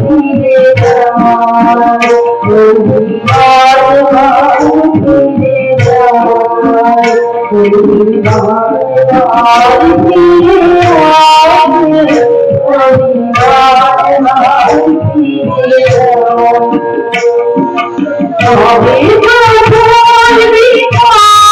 ফিরে যায়, বারবার ফিরে যায়, বারবার ফিরে আসে, বারবার ফিরে যায়। তবে যখন বারবার ফিরে যায়,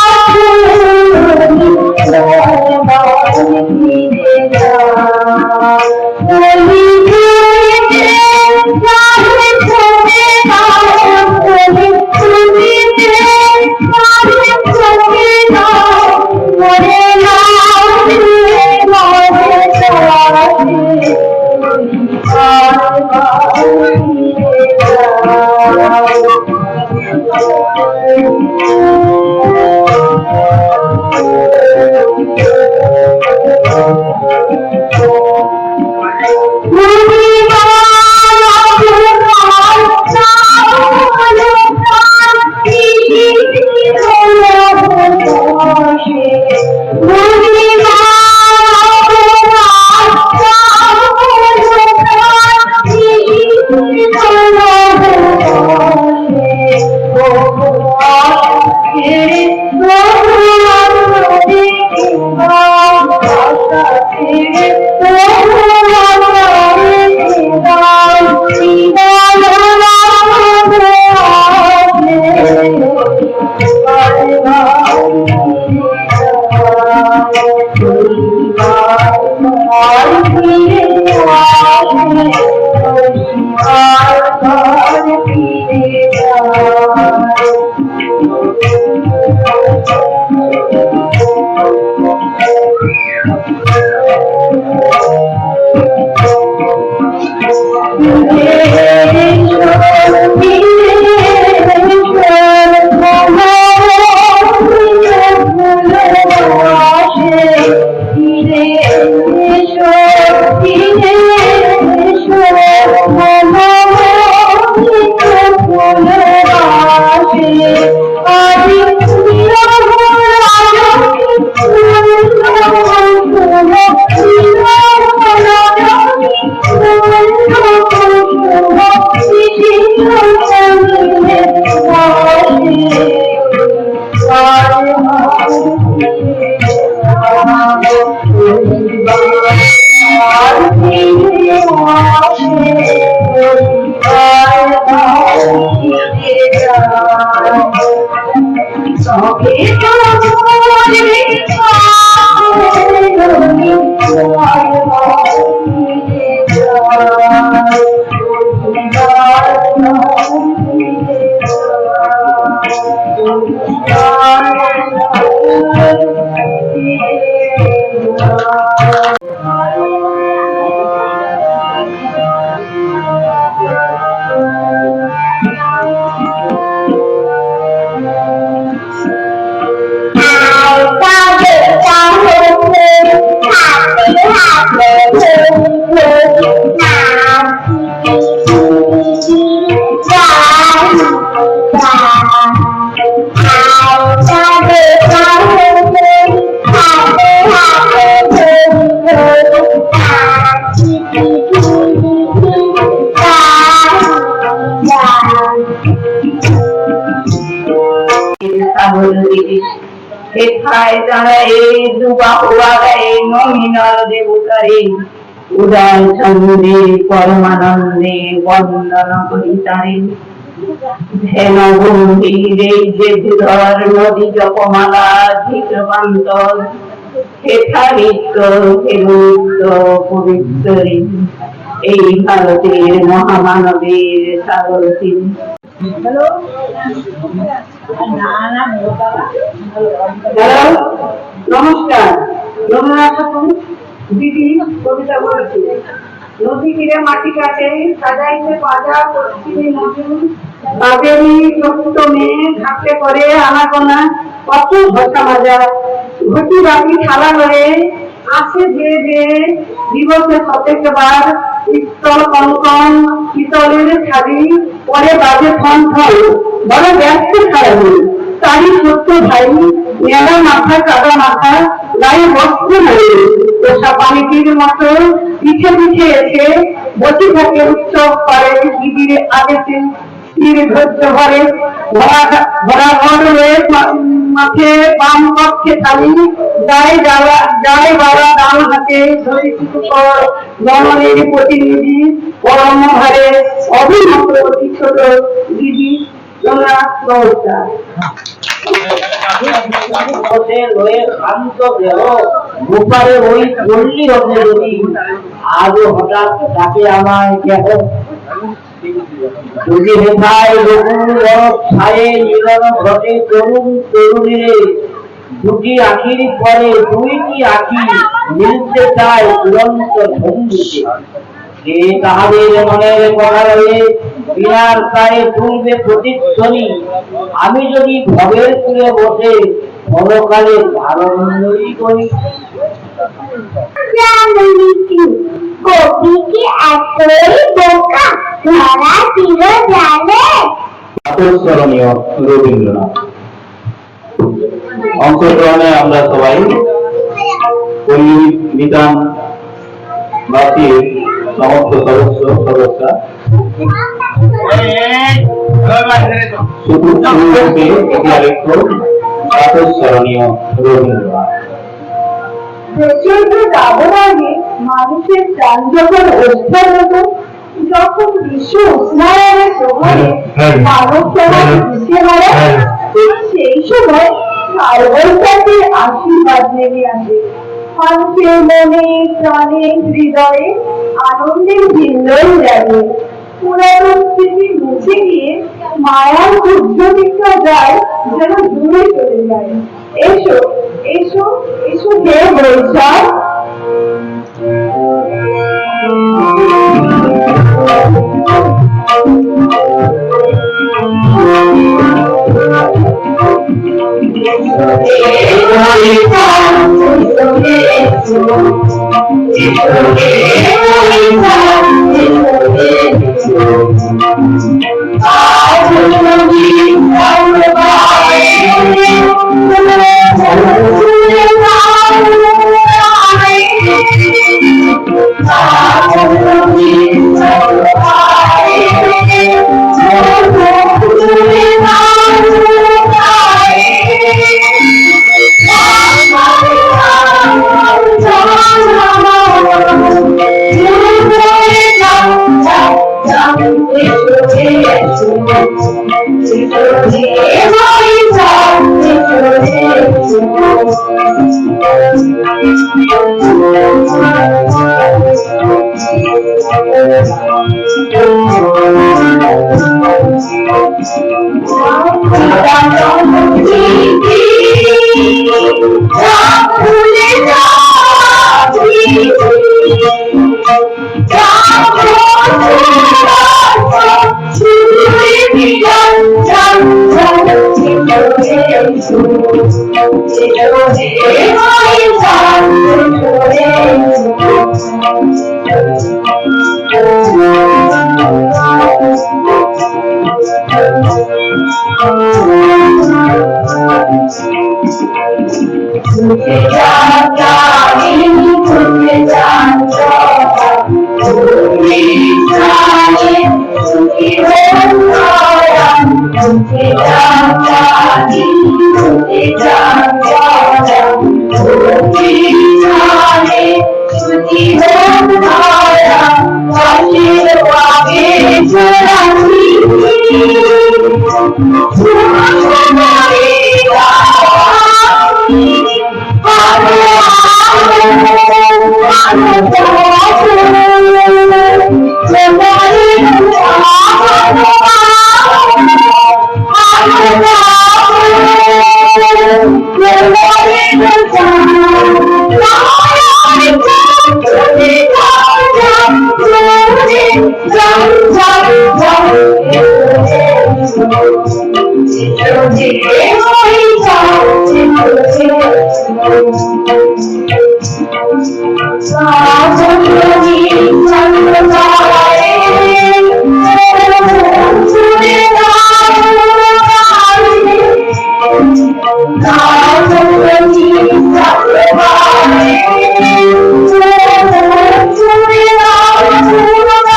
উদয় চন্দ্রে পরমানন্দে বন্দন করিতারে, হেন গম্ভীরে যে ধর নদী জপমালা ধৃতবান্তর, হেথা নিত্য হেমুক্ত পবিত্রে, এই ভারতের মহামানবের সাগর তিনি। হ্যালো, নমস্কার। দিদি কবিতা বলছি। নদী তীরে মাটি কাটে সাজাইতে পাজা পশ্চিমী মজুর, বাবেরি ছোট্ট মেয়ে ঘাটে করে আনাগোনা কত ঘষা মাজা, ঘটি বাকি থালা লয়ে আসে যে দিবসে প্রত্যেকবার পিস্তল কনকন পিতলের ছাড়ি পরে বাজে ঠন ঠন, বড় ব্যস্ত খারাপ তারই ছোট্ট ভাই, মেলা মাথা কাদা মাথা, গায়ে বস্ত্র নেই, পোষা পানিটির মতো পিছে পিছে এসে বসে থাকে উৎসব করে শিবির আগেতে তীর ধৈর্য ভরে ভরা ঘরের মাঠে বাম পক্ষে তালি যায় বাবা ডান হাতে ধরে শুরু কর জননের প্রতিনিধি পরম হারে অভিমত অতি ছোট দিদি তোমরা নমস্কার। ওই পল্লী হতে যদি আজও হঠাৎ তাকে আমায় কেহ যদি হেথায় রঘুর বরফ ছায়ে মিলন ঘটে তরুণ তরুণীরে দুটি আখির পরে দুইটি আখি মিলতে চায় দুরন্ত বন্ধুকে যে তাহাদের মনের কথা রয়ে বিনার প্রায় তুলবে প্রতিধ্বনি আমি যদি ভবের কুলে বসে পরকালে আনন্দই করি। কবি কি এতই বোকা ধরা ছিল জানে? স্মরণীয় রবীন্দ্রনাথ। অংশগ্রহণে আমরা সবাই পল্লী বিতান বাসীর সমস্ত সদস্যা স্মরণীয় রবীন্দ্রনাথ। মানুষের প্রাণ যখন অভ্যাস হতো যখন বিশ্ব উষ্ণায়নের প্রভাবে মানব সমাজ বুঝতে পারে সেই সময় কালবৈশাখীর আশীর্বাদ নেমে আসে মানুষের মনে প্রাণে হৃদয়ে আনন্দের ভিন্নই জাগে পুরাতন স্মৃতি মুছে গিয়ে মায়ার উজ্জ্বলিকা যায় যেন দূরে চলে যায়। এসো এসো এসো হে বৈশাখ। Thank you.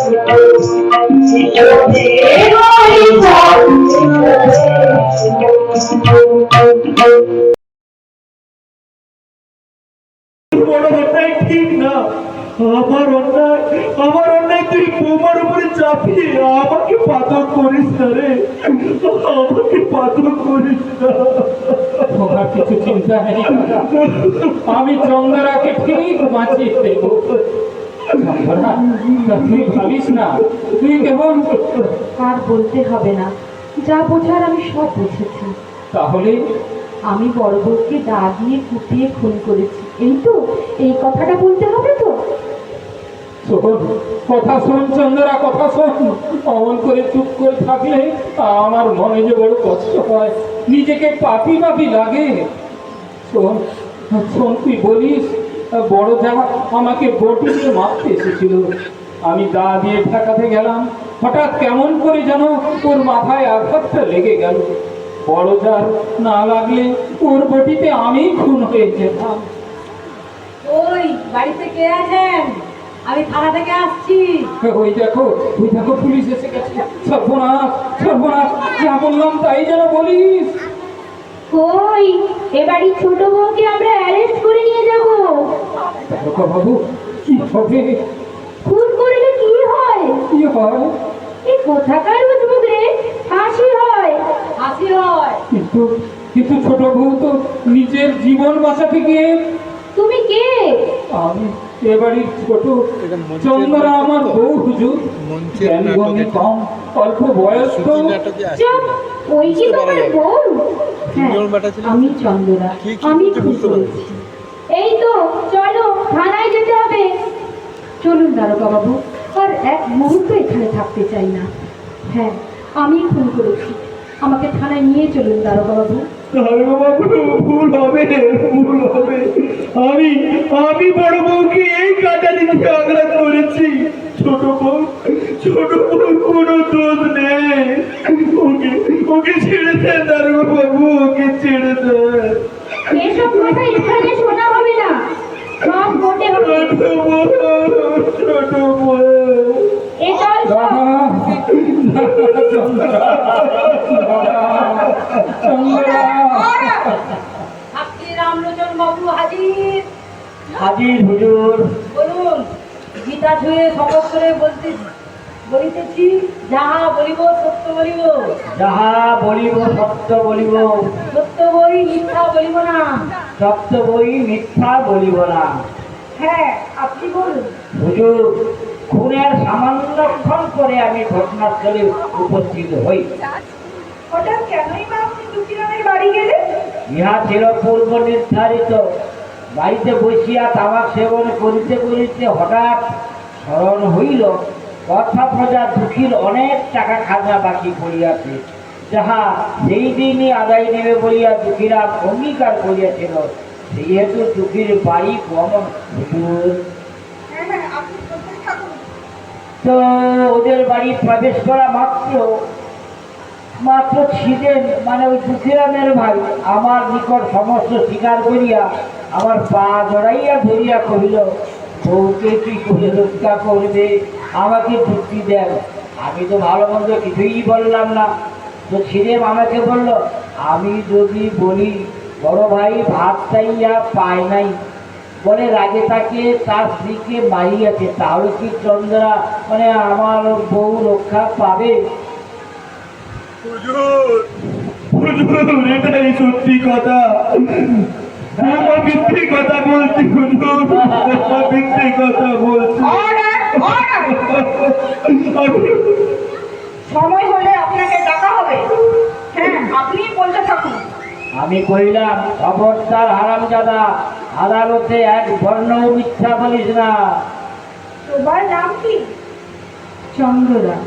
বড় অন্যায় ঠিক না। আমার অন্যায় তুই বৌমার উপরে চাপিয়ে আমাকে পাথর করিস না রে, আমাকে পাথর করিস না। তোমার কিছু চিন্তা নেই, আমি চন্দ্রাকে ঠিক বাঁচিয়ে দেবো। চন্দ্রা, তুই ভাবিস না, তুই কেবল আর বলতে হবে না, যা বোঝার আমি সব বুঝেছি। তাহলে আমি বড় বউকে দা দিয়ে কুপিয়ে খুন করেছি, এই তো, এই কথাটা বলতে হবে তো। শোন, কথা শোন চন্দ্রা, কথা শোন। অমন করে চুপ করে থাকলে আমার মনে যে বড় কষ্ট হয়, নিজেকে পাপি পাপি লাগে। শোন শোন, তুই বলিস বড় যা আমাকে বটি দিয়ে মারতে এসেছিল, আমি দা দিয়ে ঠেকাতে গেলাম, হঠাৎ কেমন করে যেন ওর মাথায় আঘাতটা লেগে গেল। বড় যার না লাগলে ওর বটিতে আমি খুন হয়ে যেতাম। ওই বাড়িতে কে আছেন? আমি থানা থেকে আসছি। ওই দেখো পুলিশ এসে গেছে। সর্বনাশ সর্বনাশ, যা বললাম তাই যেন বলিস। কই, এবারই ছোট বউকে আমরা অ্যারেস্ট করে নিয়ে যাব। তারকা বাবু, কি হবে? খুন করলে কি হয়? কি হয়? এই কোথাকার উদ্যোগ রে, ফাঁসি হয়। ফাঁসি হয়। কিন্তু কিন্তু ছোট বউ তো নিজের জীবন বাঁচাতে গিয়ে। তুমি কে? আমি এবারই ছোট চন্দ্রা, আমার বউ হুজুর। জ্ঞানীগম্যি কম, অল্প বয়স্ক। চুপ, ওই কি তোমার বউ? হ্যাঁ, আমি চন্দ্রা, আমি খুন করেছি। এই তো, চলো থানায় যেতে হবে। চলুন দারোগা বাবু, আর এক মুহূর্ত এখানে থাকতে চাই না। হ্যাঁ, আমি খুন করেছি, আমাকে থানায় নিয়ে চলুন দারোগা বাবু। ভুল হবে। আমি বড় বউকে এই কাটা দিতে আঘাত করেছি। ছোট বউ কোনো দোষ নেই। ওকে ছেড়ে দেন দারোগা বাবু, ওকে ছেড়ে দেন। এসব কথা এখানে শোনা হবে না, সব কোর্টে হবে। ছোট বউ এ চল সব। আপনি রামলোচন বাবু হাজির। হাজির হুজুর। বলুন। গীতা ছুঁয়ে শপথ করে বলিতেছি, যাহা বলিব সত্য বলিব, যাহা বলিব সত্য বলিব, সত্য বই মিথ্যা বলিব না। সত্য বই মিথ্যা বলিব না। হ্যাঁ, আপনি বলুন। হুজুর, খুনের সামান্যক্ষণ করে আমি ঘটনাস্থলে উপস্থিত হই। হঠাৎ কেনই বা আপনি দুঃখীরামের বাড়ি গেলেন? ইহা ছিল পূর্ব নির্ধারিত। বাড়িতে বসিয়া তামাক সেবন করিতে করিতে হঠাৎ স্মরণ হইল কথা প্রজা দুঃখীর অনেক টাকা খাজনা বাকি পড়িয়াছে, যাহা সেই দিনই আদায় নেবে বলিয়া দুঃখীরা অঙ্গীকার করিয়াছিল। সেহেতু দুঃখীর বাড়ি গমন। হুজুর, তো ওদের বাড়ি প্রবেশ করা মাত্র ছিলেন, মানে ওই দুঃখীরামের ভাই আমার নিকট সমস্ত স্বীকার করিয়া আমার পা জড়াইয়া ধরিয়া কহিল, বউকে কি করে রক্ষা করবে, আমাকে যুক্তি দেন। আমি তো ভালো মন্দ কিছুই বললাম না। তো ছিলেম আমাকে বলল, আমি যদি বলি বড় ভাই ভাত চাইয়া পায় নাই বলে রাগে তাকে তার স্ত্রীকে মারিয়াছে, তাহলে কি চন্দ্রা মানে আমার বউ রক্ষা পাবে? এটাই সত্যি কথা। মিথ্যে কথা বলছি হুজুর, মিথ্যে কথা বলছি। সময় হলে আপনাকে ডাকা হবে। হ্যাঁ, আপনি বলতে থাকুন। আমি কইলাম, খবরদার হারামজাদা, আদালতে এক বর্ণ মিথ্যা বলিস না। তোমার নাম কি? চন্দ্রা।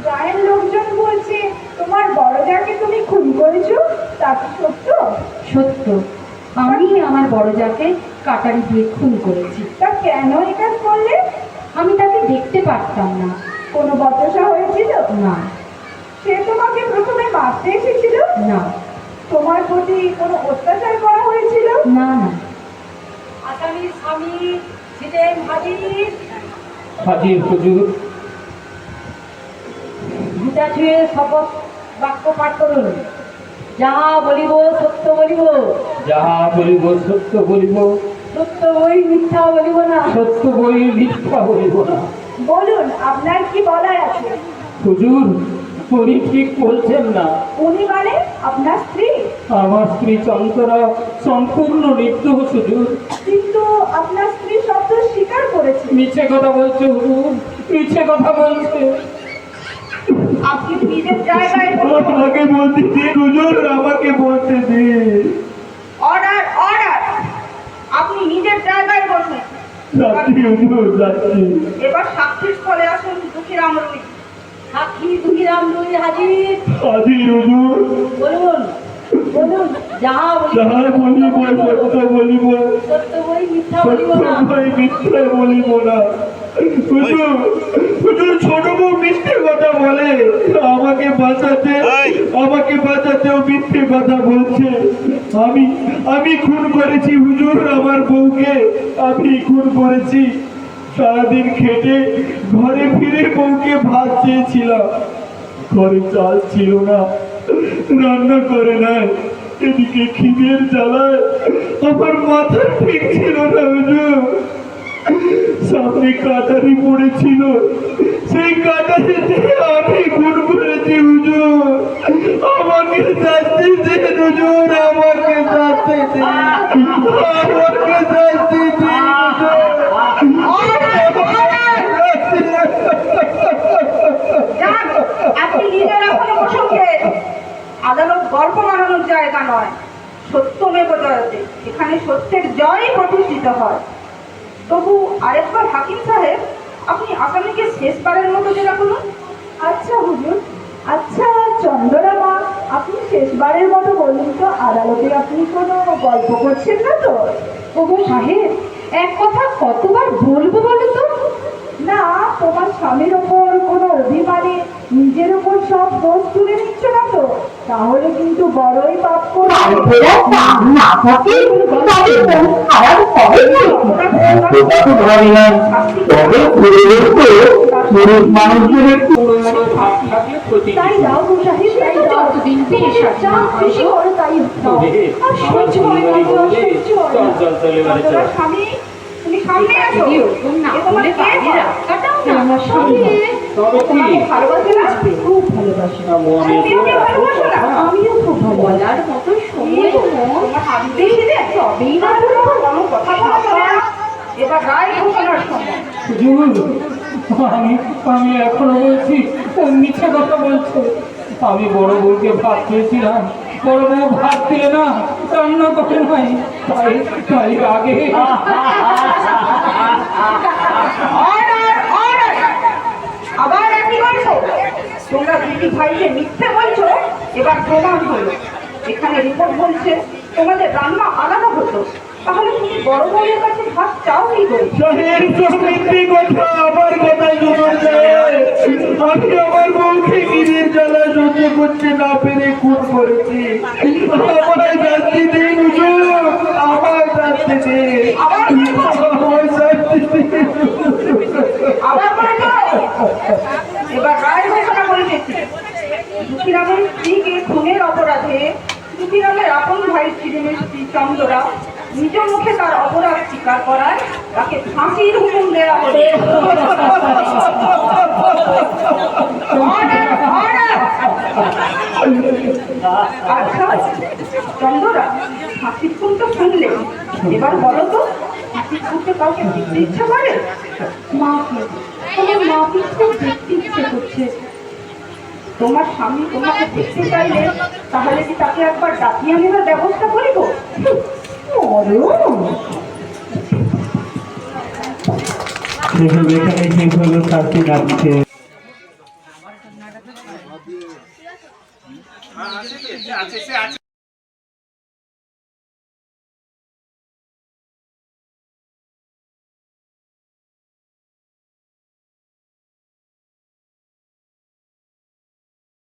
গায়ের লোকজন বলছে তোমার বড়জাকে তুমি খুন করেছো, তা কি সত্য? সত্য, আমি আমার বড় যাকে কাটারি দিয়ে খুন করেছি। তা কেন এটা করলে? আমি তাকে দেখতে পারতাম না। কোনো বচসা হয়েছিল? না। সে তোমাকে প্রথমে মারতে এসেছিল? না। তোমার প্রতি কোনো অত্যাচার করা হয়েছিল? না না। আসামির স্বামী ছিলেন হাজির। হাজির হুজুর। ছুঁয়ে শপথ বাক্য পাঠ করুন। যাহা বলিব সত্য বলিব, যাহা বলিব সত্য বলিব, সত্য বই মিথ্যা বলিব না। সত্য বই মিথ্যা বলিব না। বলুন আপনার কি বলার আছে? হুজুর, উনি ঠিক বলছেন না। উনি মানে আপনার স্ত্রী? আমার স্ত্রী চন্দরা সম্পূর্ণ নির্দোষ হুজুর। কিন্তু আপনার স্ত্রী শব্দ স্বীকার করেছে। মিছে কথা বলছে হুজুর, মিছে কথা বলছে। আপনি নিজের জায়গায় বসুন। আমাকে বলতে দিন হুজুর, আমাকে বলতে দিন। অর্ডার অর্ডার, আপনি নিজের জায়গায় বসুন। যাচ্ছি হুজুর, যাচ্ছি। এবার সাক্ষীর স্থলে আসুন দুঃখীরাম রুই। সাক্ষী দুহিরাম দুই হাজির। হাজির হুজুর। বলুন বলুন, যাহা যাহা বলিব সত্য বলিব, সত্য বই মিথ্যা বলিব সত্য না। ভাই মিথ্যা বলিব না। হুজুর, হুজুর ছোট বউ মিথ্যে কথা বলে, আমাকে বাঁচাতেও মিথ্যে কথা বলছে। আমি খুন করেছি হুজুর, আমার বউকে আমি খুন করেছি। সারাদিন খেটে ঘরে ফিরে বউকে ভাত চেয়েছিলাম, ঘরে চাল ছিল না, রান্না করে নাই। এদিকে খিদের জ্বালায় আমার মাথা ঠিক ছিল না হুজুর। সামনে কাটারি পড়েছিল, সেই কাটারিতে আমি খুন করেছি হুজুর। আমাকে শাস্তি দিন হুজুর, আমাকে শাস্তি দিন, আমাকে শাস্তি দিন যান, আপনি নিজের এখনো প্রসঙ্গে আদালত গল্প বানানোর জায়গা নয়। সত্যমেব জয়তে, এখানে সত্যের জয়ই প্রতিষ্ঠিত হয়। তবু আরেকবার হাকিম সাহেব, আপনি আসামিকে শেষবারের মতো জেরা করুন। আচ্ছা হুজুর, আচ্ছা চন্দ্রমা, আপনি শেষবারের মতো বলুন তো, আদালতে আপনি কোনো গল্প করছেন না তো? ওগো সাহেব, এক কথা কতবার বলবো বলো তো? না, তোমার স্বামীর ওপর কোনো অভিমানে নিজের ওপর সব দোষ তুলে নিচ্ছ না তো? তাহলে কিন্তু বড়ই পাপ করবে। সেটা তো ভাবি না, তবে পুরুষ মানুষদের একটু ভাব থাকলে প্রতি তাই দাও গো সাহেব, তাই দাও। যতদিন পেশাব যা না হয় খুশি গো। করো তাই দাও। আর সহ্য হয় না গো, সহ্য হয় না। তোমার স্বামী, তুমি সামনে আসো। যদি ওরকম না এ তোমার হলে কে বাইরে হয়? রাস্তাটাও না। আমার স্বামী তবে কি তোমাকে ভালোবাসে না? খুব ভালোবাসে। মনে তুমিও কি ভালোবাসো না? আমিও খুব ভালোবাসি। বলার মতো সময় তোমার হাত দিয়েছিলে? তবেই না কোনো কথা বলা চলে না। এবার রায় ঘোষণার সময়। হুজুর, আমি এখনো বলছি ও মিথ্যে কথা বলছে। আমি বড় বউকে ভাত খেয়েছিলাম, বড় বউ ভাত দিলে না, রান্না করে নাই, তাই আগে অর্ডার অর্ডার, আবার একই বলছো? তোমরা দিদি ভাইকে মিথ্যে বলছো, এবার প্রমাণ হলো। এখানে রিপোর্ট বলছে তোমাদের রান্না আলাদা হতো, তাহলে তুমি বড় বউয়ের কাছে ভাত চাও কি করে? সাহেব সব মিথ্যে কথা, আমার কথাই জোর দেয়। আমি আমার বউকে গিরির জ্বালা সহ্য করতে না পেরে খুন করেছি। আমায় শাস্তি দিন হুজুর, আমায় শাস্তি দিন, আমায় শাস্তি দিন। আবার বলেছো? এবার রায় ঘোষণা করেছি। দুঃখীরামের স্ত্রীকে খুনের অপরাধে দুঃখীরামের আপন ভাই ছিলেন স্ত্রী চন্দ্রা নিজ মুখে তার অপরাধ স্বীকার করায় তাকে ফাঁসির হুকুম দেওয়া হবে। Order, order! আচ্ছা চন্দ্রা, ফাঁসির খুন তো শুনলে, এবার বলো তো ফাঁসির খুনকে কাউকে দেখতে ইচ্ছা করে? মাকে, আমার মাকে খুব দেখতে ইচ্ছে করছে। তোমার স্বামী তোমাকে দেখতে চাইলে তাহলে কি তাকে একবার ডাকিয়ে আনার ব্যবস্থা করিব? এখানে শেষ হলো শাস্তি নামছে।